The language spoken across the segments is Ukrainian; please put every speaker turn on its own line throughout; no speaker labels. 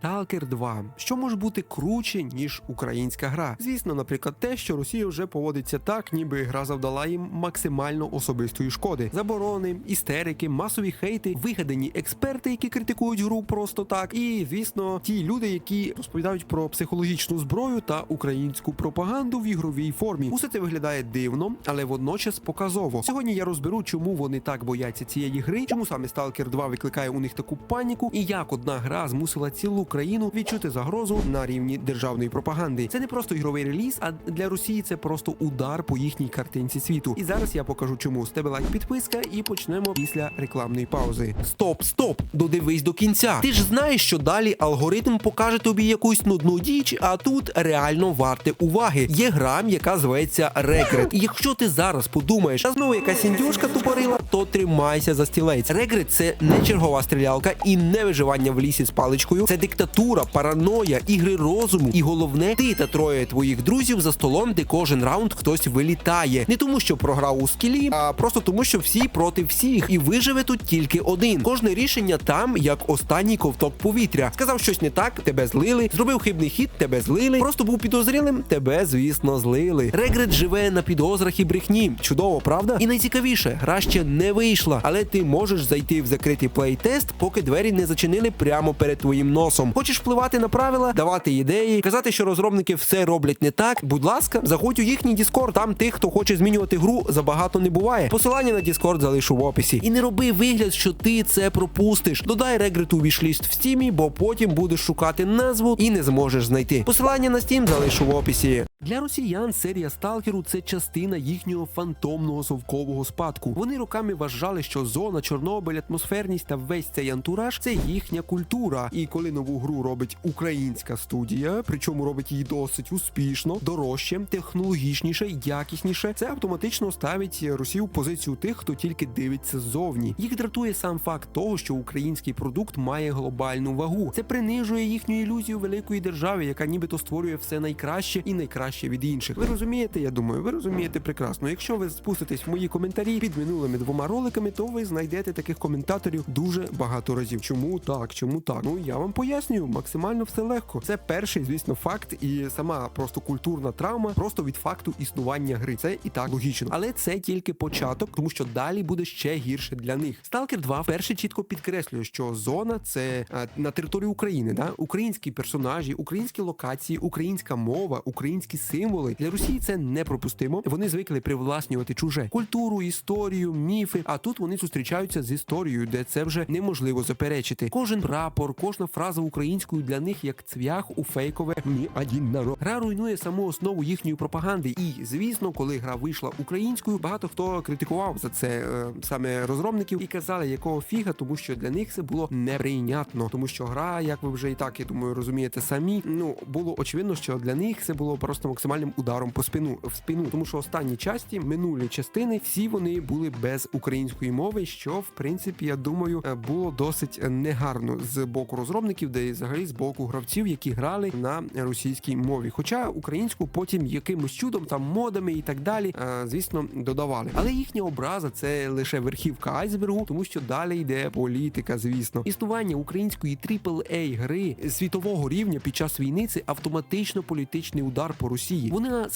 Stalker 2. Що може бути круче, ніж українська гра? Звісно, наприклад, те, що Росія вже поводиться так, ніби гра завдала їм максимально особистої шкоди. Заборони, істерики, масові хейти, вигадані експерти, які критикують гру просто так, і, звісно, ті люди, які розповідають про психологічну зброю та українську пропаганду в ігровій формі. Усе це виглядає дивно, але водночас показово. Сьогодні я розберу, чому вони так бояться цієї гри, чому саме Stalker 2 викликає у них таку паніку, і як одна гра змусила цілу країну відчути загрозу на рівні державної пропаганди. Це не просто ігровий реліз, а для Росії це просто удар по їхній картинці світу. І зараз я покажу чому. З тебе лайк, підписка, і почнемо після рекламної паузи. Стоп! Додивись до кінця. Ти ж знаєш, що далі алгоритм покаже тобі якусь нудну діч, а тут реально варте уваги. Є гра, яка зветься Regret. І якщо ти зараз подумаєш, та знову якась індюшка тупорила, то тримайся за стілець. Regret – це не чергова стрілялка і не виживання в лісі з паличкою. Це диктатура, параноя, ігри розуму. І головне, ти та троє твоїх друзів за столом, де кожен раунд хтось вилітає. Не тому, що програв у скілі, а просто тому, що всі проти всіх. І виживе тут тільки один. Кожне рішення там, як останній ковток повітря. Сказав щось не так, тебе злили. Зробив хибний хід, тебе злили. Просто був підозрілим, тебе, звісно, злили. Regret живе на підозрах і брехні. Чудово, правда? І найцікавіше, гра ще не вийшла, але ти можеш зайти в закритий плейтест, поки двері не зачинили прямо перед твоїм носом. Хочеш впливати на правила, давати ідеї, казати, що розробники все роблять не так? Будь ласка, заходь у їхній Discord, там тих, хто хоче змінювати гру, забагато не буває. Посилання на Discord залишу в описі. І не роби вигляд, що ти це пропустиш. Додай Regret у вішліст в Steam, бо потім будеш шукати назву і не зможеш знайти. Посилання на Steam залишу в описі. Для росіян серія Сталкеру – це частина їхнього фантомного совкового спадку. Вони роками вважали, що зона, Чорнобиль, атмосферність та весь цей антураж – це їхня культура. І коли нову гру робить українська студія, причому робить її досить успішно, дорожче, технологічніше, якісніше, це автоматично ставить Росію в позицію тих, хто тільки дивиться ззовні. Їх дратує сам факт того, що український продукт має глобальну вагу. Це принижує їхню ілюзію великої держави, яка нібито створює все найкраще і найкраще від інших. Ви розумієте? Я думаю, ви розумієте прекрасно. Якщо ви спуститесь в мої коментарі під минулими 2 роликами, то ви знайдете таких коментаторів дуже багато разів. Чому так? Чому так? Ну, я вам пояснюю, максимально все легко. Це перший, звісно, факт і сама просто культурна травма просто від факту існування гри. Це і так логічно. Але це тільки початок, тому що далі буде ще гірше для них. Stalker 2 вперше чітко підкреслює, що зона – це на території України, да? Українські персонажі, українські локації, українська мова, українські символи. Для Росії це непропустимо. Вони звикли привласнювати чуже. Культуру, історію, міфи. А тут вони зустрічаються з історією, де це вже неможливо заперечити. Кожен прапор, кожна фраза українською для них як цвях у фейкове «Мі один народ». Гра руйнує саму основу їхньої пропаганди. І, звісно, коли гра вийшла українською, багато хто критикував за це саме розробників і казали, якого фіга, тому що для них це було неприйнятно. Тому що гра, як ви вже і так, я думаю, розумієте самі, було очевидно, що для них це було просто максимальним ударом в спину. Тому що останні часті, минулі частини, всі вони були без української мови, що, в принципі, я думаю, було досить негарно з боку розробників, де і взагалі з боку гравців, які грали на російській мові. Хоча українську потім якимось чудом, там модами і так далі, звісно, додавали. Але їхня образа – це лише верхівка айсбергу, тому що далі йде політика, звісно. Існування української AAA гри світового рівня під час війни – це автоматично політичний удар по Росії. Вона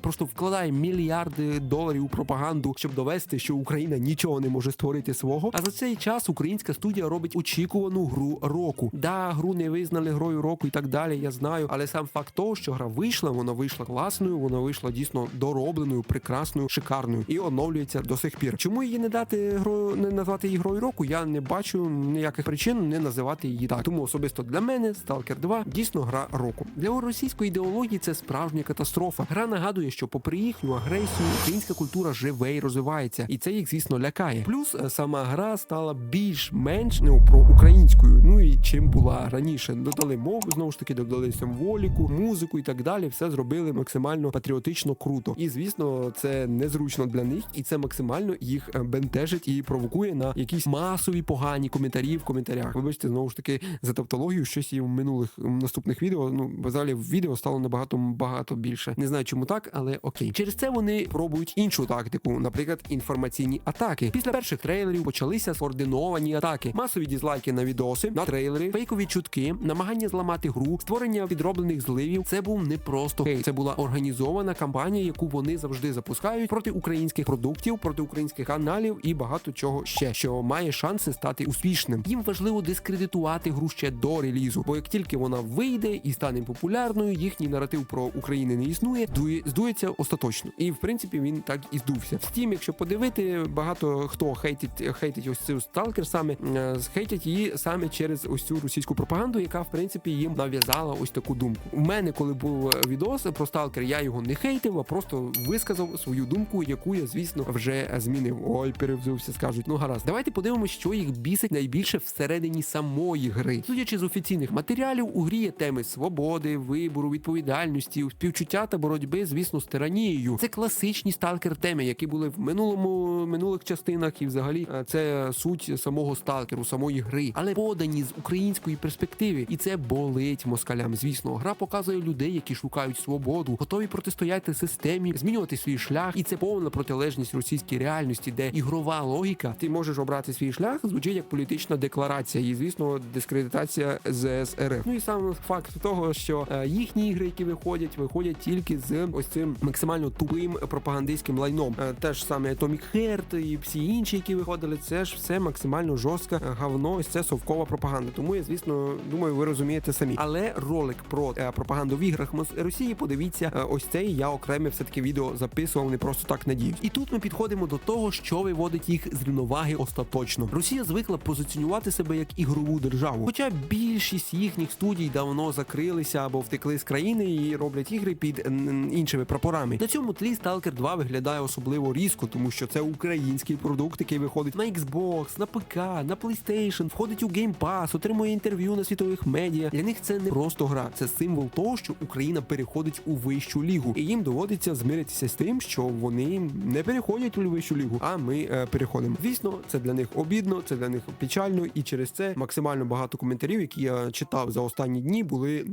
просто вкладає мільярди доларів у пропаганду, щоб довести, що Україна нічого не може створити свого. А за цей час українська студія робить очікувану гру року. Да, гру не визнали грою року і так далі, я знаю, але сам факт того, що гра вийшла, вона вийшла класною, вона вийшла дійсно доробленою, прекрасною, шикарною і оновлюється до сих пір. Чому її не назвати її грою року, я не бачу ніяких причин не називати її так. Тому особисто для мене Stalker 2 дійсно гра року. Для російської ідеології це справжня катастрофа. Гра нагадує, що попри їхню агресію, українська культура живе і розвивається. І це їх, звісно, лякає. Плюс сама гра стала більш-менш проукраїнською, і чим була раніше. Додали мову, знову ж таки, додали символіку, музику і так далі. Все зробили максимально патріотично круто. І, звісно, це незручно для них, і це максимально їх бентежить і провокує на якісь масові погані коментарі в коментарях. Вибачте, знову ж таки, за тавтологію, щось і в минулих наступних відео, взагалі в відео стало набагато набагато більше. Не знаю, чому так, але окей. Через це вони пробують іншу тактику, наприклад, інформаційні атаки. Після перших трейлерів почалися скоординовані атаки, масові дізлайки на відоси, на трейлери, фейкові чутки, намагання зламати гру, створення підроблених зливів. Це був не просто хейт, це була організована кампанія, яку вони завжди запускають проти українських продуктів, проти українських каналів і багато чого ще, що має шанси стати успішним. Їм важливо дискредитувати гру ще до релізу, бо як тільки вона вийде і стане популярною, їхній наратив про Україну не існує, здується остаточно. І в принципі він так і здувся. Steam, якщо подивити, багато хто хейтить ось цю Stalker саме, хейтять її саме через ось цю російську пропаганду, яка в принципі їм нав'язала ось таку думку. У мене, коли був відос про Stalker, я його не хейтив, а просто висказав свою думку, яку я, звісно, вже змінив. Ой, перевзувся, скажуть. Ну гаразд. Давайте подивимося, що їх бісить найбільше всередині самої гри. Судячи з офіційних матеріалів, у грі є теми свободи, вибору, відповідальності, співчуття та боротьби, звісно, з тиранією. Це класичні Stalker теми, які були в минулих частинах, і взагалі це суть самого Сталкеру, самої гри, але подані з української перспективи, і це болить москалям. Звісно, гра показує людей, які шукають свободу, готові протистояти системі, змінювати свій шлях, і це повна протилежність російській реальності, де ігрова логіка, ти можеш обрати свій шлях, звучить як політична декларація і, звісно, дискредитація ЗС РФ. Ну і сам факт того, що їхні ігри, які виходять тільки з ось цим максимально тупим пропагандистським лайном. Теж саме Atomic Heart і всі інші, які виходили, це ж все максимально жорстке говно, ось це совкова пропаганда. Тому я, звісно, думаю, ви розумієте самі. Але ролик про пропаганду в іграх Росії, подивіться, ось цей я окреме все-таки відео записував, не просто так надіюсь. І тут ми підходимо до того, що виводить їх з рівноваги остаточно. Росія звикла позиціонувати себе як ігрову державу. Хоча більшість їхніх студій давно закрилися або втекли з країни і роблять ігри під іншими прапорами. На цьому тлі Stalker 2 виглядає особливо різко, тому що це український продукт, який виходить на Xbox, на ПК, на PlayStation, входить у Game Pass, отримує інтерв'ю на світових медіа. Для них це не просто гра, це символ того, що Україна переходить у вищу лігу. І їм доводиться змиритися з тим, що вони не переходять у вищу лігу, а ми переходимо. Звісно, це для них обідно, це для них печально, і через це максимально багато коментарів, які я читав за останні дні, були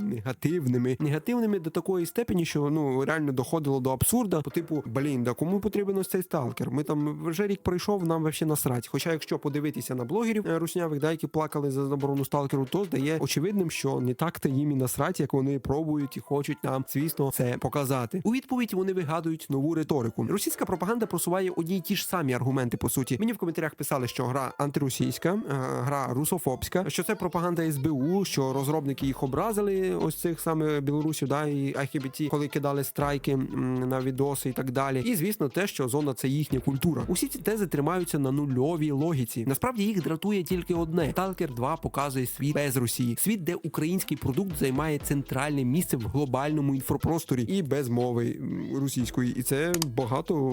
негативними до такої степені, що реально доходило до абсурда, по типу, да кому потрібен ось цей Сталкер? Ми там вже рік пройшов, нам вообще насрать. Хоча якщо подивитися на блогерів руснявих, які плакали за заборону Сталкеру, то здає очевидним, що не так-то їм і насрать, як вони пробують і хочуть нам, звісно, це показати. У відповідь вони вигадують нову риторику. Російська пропаганда просуває одні й ті ж самі аргументи, по суті. Мені в коментарях писали, що гра антиросійська, гра русофобська, що це пропаганда СБУ, що розробники їх образили, ось цих саме білорусів, і ЛГБТ, коли кидали страйки на відоси і так далі. І, звісно, те, що зона – це їхня культура. Усі ці тези тримаються на нульовій логіці. Насправді їх дратує тільки одне. Stalker 2 показує світ без Росії. Світ, де український продукт займає центральне місце в глобальному інфопросторі і без мови російської. І це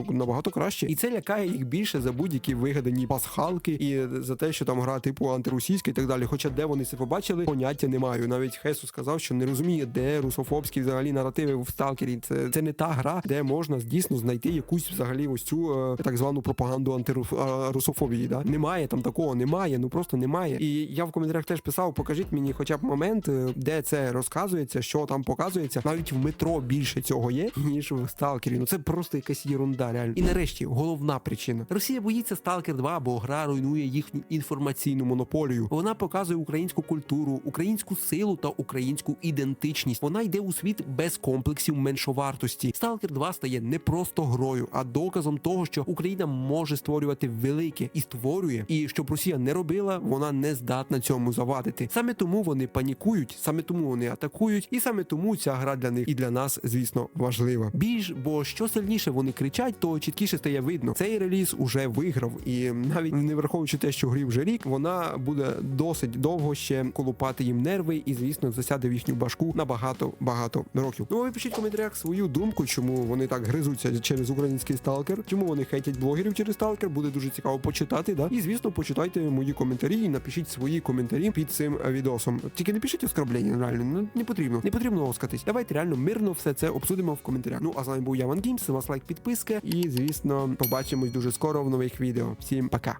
набагато краще. І це лякає їх більше за будь-які вигадані пасхалки і за те, що там гра типу антиросійська і так далі. Хоча де вони це побачили, поняття не маю. Навіть Хесу сказав, що не розуміє, де русофобські взагалі наративи в Сталкері. Це не та гра, де можна дійсно знайти якусь взагалі ось цю так звану пропаганду антирусофобії. Немає там такого, немає, просто немає. І я в коментарях теж писав, покажіть мені хоча б момент, де це розказується, що там показується. Навіть в метро більше цього є, ніж в Сталкері. Це просто якась єрунда, реально. І нарешті, головна причина. Росія боїться Stalker 2, бо гра руйнує їхню інформаційну монополію. Вона показує українську культуру, українську силу та українську ідентичність. Вона йде у світ без комплексів меншовартості. Stalker 2 стає не просто грою, а доказом того, що Україна може створювати велике і створює. І щоб Росія не робила, вона не здатна цьому завадити. Саме тому вони панікують, саме тому вони атакують, і саме тому ця гра для них і для нас, звісно, важлива. Бо що сильніше вони кричать, то чіткіше стає видно. Цей реліз уже виграв, і навіть не враховуючи те, що грі вже рік, вона буде досить довго ще колупати їм нерви і, звісно, засяде в їхню башку на багато років. Ну, ви пишіть в коментарях свою думку, чому вони так гризуться через український Сталкер, чому вони хейтять блогерів через Сталкер, буде дуже цікаво почитати, І, звісно, почитайте мої коментарі і напишіть свої коментарі під цим відосом. Тільки не пишіть оскорблення, реально, не потрібно оскатись. Давайте реально мирно все це обсудимо в коментарях. Ну, а з вами був я, Ван Геймс, з вас лайк, підписка і, звісно, побачимось дуже скоро в нових відео. Всім пока!